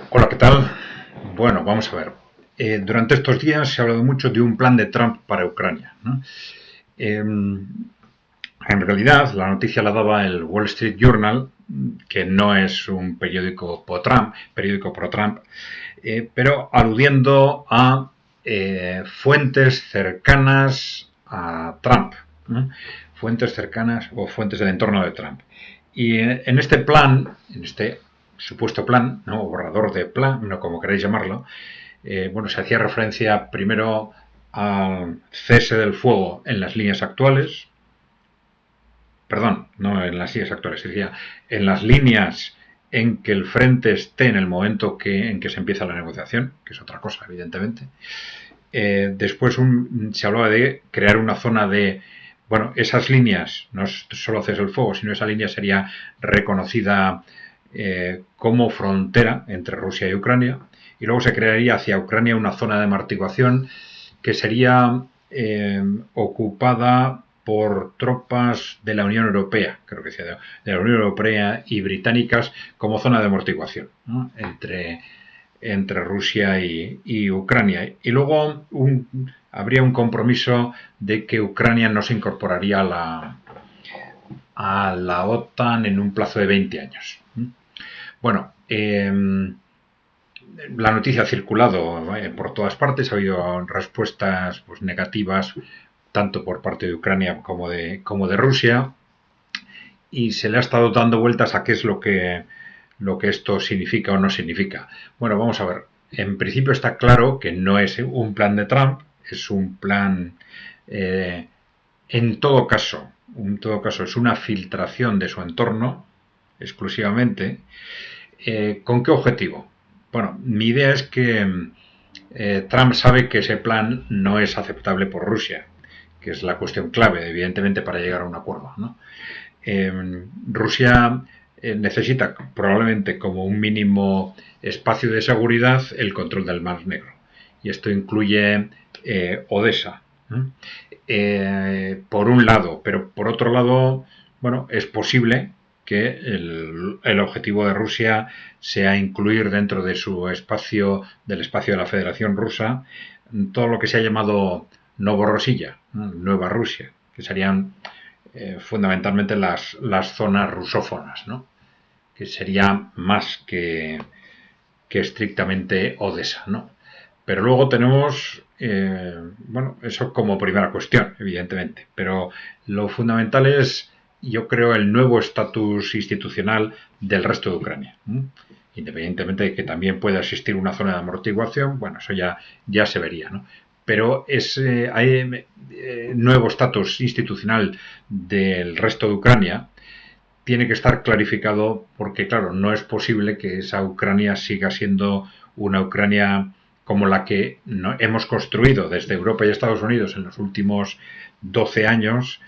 Hola, ¿qué tal? Bueno, vamos a ver. Durante estos días se ha hablado mucho de un plan de Trump para Ucrania, ¿no? En realidad, la noticia la daba el Wall Street Journal, que no es un periódico pro Trump, pero aludiendo a fuentes cercanas a Trump, ¿no? Fuentes cercanas o fuentes del entorno de Trump. Y en este plan, en este supuesto plan, ¿no? O borrador de plan, no como queráis llamarlo, bueno, se hacía referencia primero al cese del fuego en las líneas actuales, perdón, no en las líneas actuales, decía, en las líneas en que el frente esté en el momento en que se empieza la negociación, que es otra cosa, evidentemente. Después se hablaba de crear una zona de, bueno, esas líneas, no es solo cese el fuego, sino esa línea sería reconocida como frontera entre Rusia y Ucrania, y luego se crearía hacia Ucrania una zona de amortiguación que sería ocupada por tropas de la Unión Europea, creo que sea de la Unión Europea y británicas como zona de amortiguación, ¿no? entre Rusia y Ucrania. Y luego habría un compromiso de que Ucrania no se incorporaría a la OTAN en un plazo de 20 años. Bueno, la noticia ha circulado por todas partes, ha habido respuestas pues, negativas tanto por parte de Ucrania como de Rusia, y se le ha estado dando vueltas a qué es lo que esto significa o no significa. Bueno, vamos a ver. En principio está claro que no es un plan de Trump, es un plan, en todo caso, es una filtración de su entorno exclusivamente. ¿Con qué objetivo? Bueno, mi idea es que Trump sabe que ese plan no es aceptable por Rusia, que es la cuestión clave, evidentemente, para llegar a un acuerdo, ¿no? Rusia necesita probablemente como un mínimo espacio de seguridad el control del Mar Negro. Y esto incluye Odessa, por un lado, pero por otro lado, bueno, es posible que el objetivo de Rusia sea incluir dentro de su espacio, del espacio de la Federación Rusa, todo lo que se ha llamado Novorossiya, ¿no? Nueva Rusia, que serían fundamentalmente las zonas rusófonas, ¿no? Que sería más que estrictamente Odessa, ¿no? Pero luego tenemos, bueno, eso como primera cuestión, evidentemente, pero lo fundamental es, yo creo, el nuevo estatus institucional del resto de Ucrania. Independientemente de que también pueda existir una zona de amortiguación, bueno, eso ya se vería, ¿no? Pero ese nuevo estatus institucional del resto de Ucrania tiene que estar clarificado porque, claro, no es posible que esa Ucrania siga siendo una Ucrania como la que hemos construido desde Europa y Estados Unidos en los últimos 12 años,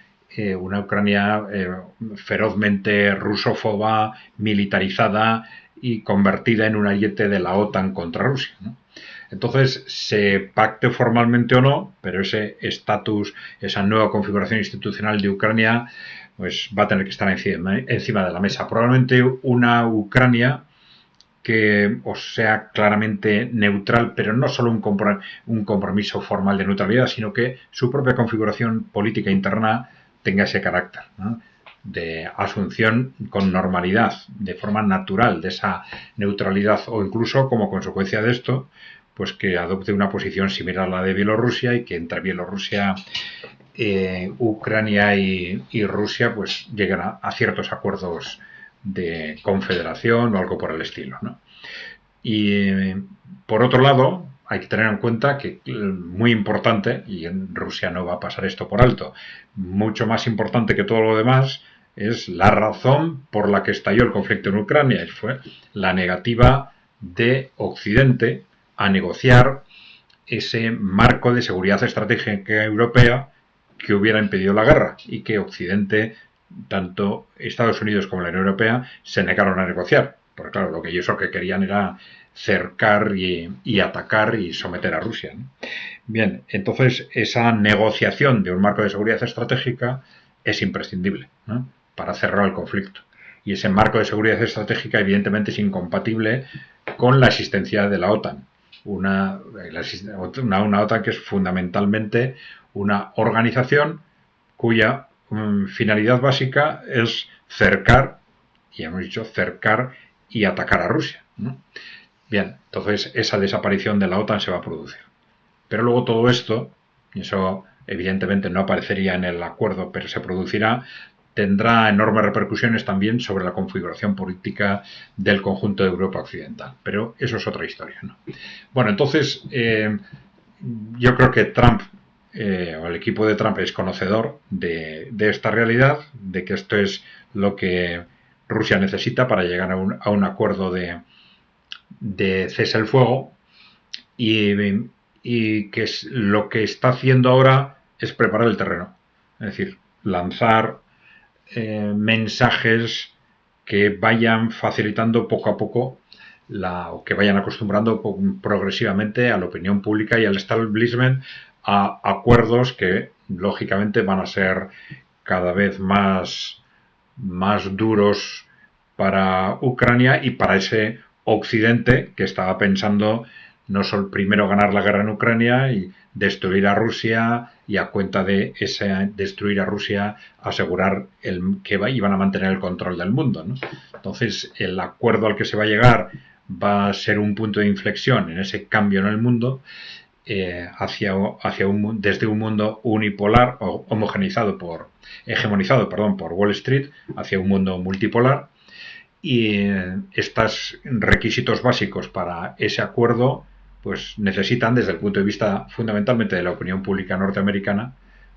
una Ucrania ferozmente rusófoba, militarizada y convertida en un ariete de la OTAN contra Rusia, ¿no? Entonces, se pacte formalmente o no, pero ese estatus, esa nueva configuración institucional de Ucrania, pues va a tener que estar encima de la mesa. Probablemente una Ucrania que os sea claramente neutral, pero no solo un compromiso formal de neutralidad, sino que su propia configuración política interna tenga ese carácter, ¿no? De asunción con normalidad, de forma natural de esa neutralidad, o incluso como consecuencia de esto, pues que adopte una posición similar a la de Bielorrusia y que entre Bielorrusia, Ucrania y Rusia pues lleguen a ciertos acuerdos de confederación o algo por el estilo, ¿no? Y por otro lado, hay que tener en cuenta que, muy importante, y en Rusia no va a pasar esto por alto, mucho más importante que todo lo demás, es la razón por la que estalló el conflicto en Ucrania, y fue la negativa de Occidente a negociar ese marco de seguridad estratégica europea que hubiera impedido la guerra, y que Occidente, tanto Estados Unidos como la Unión Europea, se negaron a negociar. Porque claro, lo que ellos lo que querían era cercar y atacar y someter a Rusia, ¿no? Bien, entonces esa negociación de un marco de seguridad estratégica es imprescindible, ¿no? Para cerrar el conflicto. Y ese marco de seguridad estratégica evidentemente es incompatible con la existencia de la OTAN. Una OTAN que es fundamentalmente una organización cuya finalidad básica es cercar, y hemos dicho cercar y atacar a Rusia, ¿no? Bien, entonces esa desaparición de la OTAN se va a producir. Pero luego todo esto, y eso evidentemente no aparecería en el acuerdo, pero se producirá, tendrá enormes repercusiones también sobre la configuración política del conjunto de Europa Occidental. Pero eso es otra historia, ¿no? Bueno, entonces yo creo que Trump o el equipo de Trump es conocedor de esta realidad, de que esto es lo que Rusia necesita para llegar a un acuerdo de cese el fuego, y que es, lo que está haciendo ahora es preparar el terreno, es decir, lanzar mensajes que vayan facilitando poco a poco o que vayan acostumbrando progresivamente a la opinión pública y al establishment a acuerdos que lógicamente van a ser cada vez más duros para Ucrania y para ese Occidente que estaba pensando no solo primero ganar la guerra en Ucrania y destruir a Rusia, y a cuenta de ese destruir a Rusia asegurar que iban a mantener el control del mundo, ¿no? Entonces el acuerdo al que se va a llegar va a ser un punto de inflexión en ese cambio en el mundo, desde un mundo unipolar o hegemonizado por Wall Street hacia un mundo multipolar. Y estos requisitos básicos para ese acuerdo pues necesitan, desde el punto de vista fundamentalmente de la opinión pública norteamericana,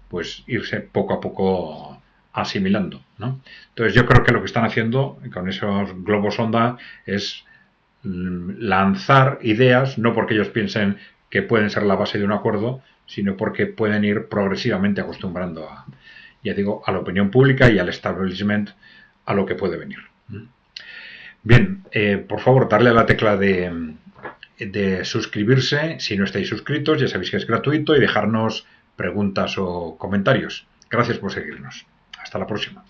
pues irse poco a poco asimilando, ¿no? Entonces yo creo que lo que están haciendo con esos globos sonda es lanzar ideas, no porque ellos piensen que pueden ser la base de un acuerdo, sino porque pueden ir progresivamente acostumbrando ya digo, a la opinión pública y al establishment a lo que puede venir. Bien, por favor, darle a la tecla de suscribirse si no estáis suscritos, ya sabéis que es gratuito, y dejarnos preguntas o comentarios. Gracias por seguirnos. Hasta la próxima.